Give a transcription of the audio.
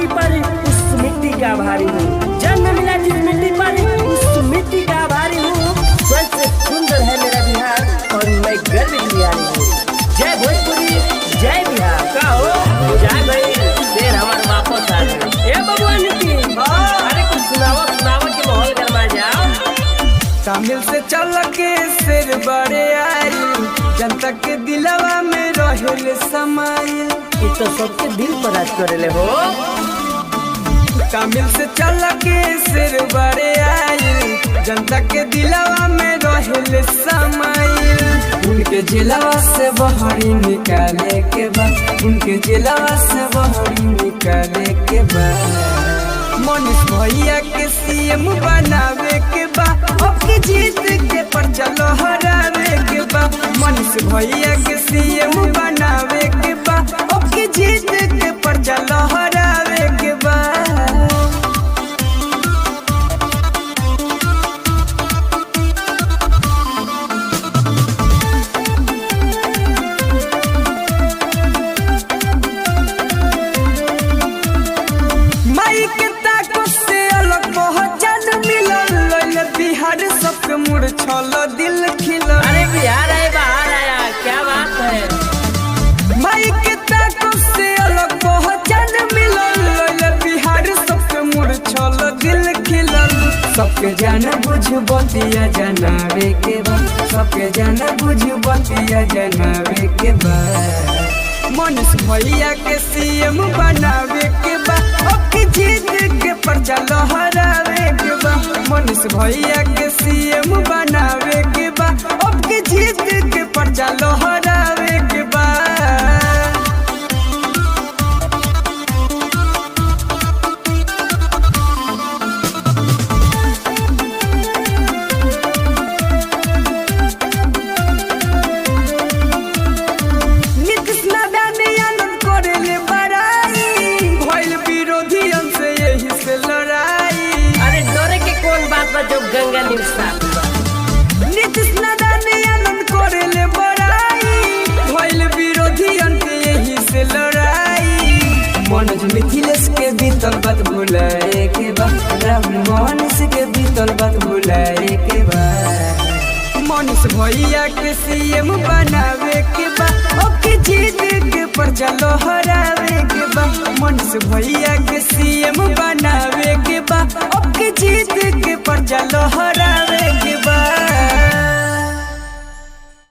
मिट्टी पर उस मिट्टी का भारी हूँ। जन्म मिला जिस मिट्टी पर उस मिट्टी का भारी हूँ। स्वर्ग से सुंदर है मेरा बिहार और मैं गर्व की बिहारी हूँ। जय भोजपुरी जय बिहार का हो जय भाई शेर हमारे वापस आ गए। ए बबुआ नितिन अरे कुछ सुनावा के माहौल गरमा जाओ। तामिल से चल के शेर बड़े आई जनता के दिलवा में रहेले समाइल। ये तो सबके दिल पर राज करेले हो। तामिल से चल के शेर बड़े आई जनता के दिलवा में रहेले समाइल। उनके जिलवा से बहरी निकाले के बाद उनके जिलवा से बहरी निकाले के बाद मनीष भैया के सीएम बनावे के बा। अब जीत के पर्चा लहरावे के बा। मनीष भैया के सीएम बनावे के बा। अब जीत के पर्चा लहरावे के बा। माई के ताको से अलग पहचान मिलल बिहार सबके मुड़ छल दिल खिलल। अरे बिहार आए बाहर आया क्या बात है। माई के ताको से अलग पहचान मिलल बिहार सबके मुड़ छल दिल खिलल। सबके जान बुझ बतिया जनावे के बा। सबके जान बुझ बतिया जनावे के बा। मनीष भैया के सीएम बनावे के बा। अब जीत के पर्चा लहरावे के बा। मनीष भैया के सीएम बनावे के बा। अब जीत के पर्चा लहरावे के बा। जो गंगा नीतीश नारायण आनंद करेले बड़ाई भइल विरोधियन के यही से लड़ाई। मनोज मिथिलेश के बीतल बात भुलाए के बा। राहुल मोहनिश के बीतल बात भुलाए के बा। मनीष भैया के सीएम बनावे के बा। अब जीत के पर्चा लहरावे के बा। मनीष भैया के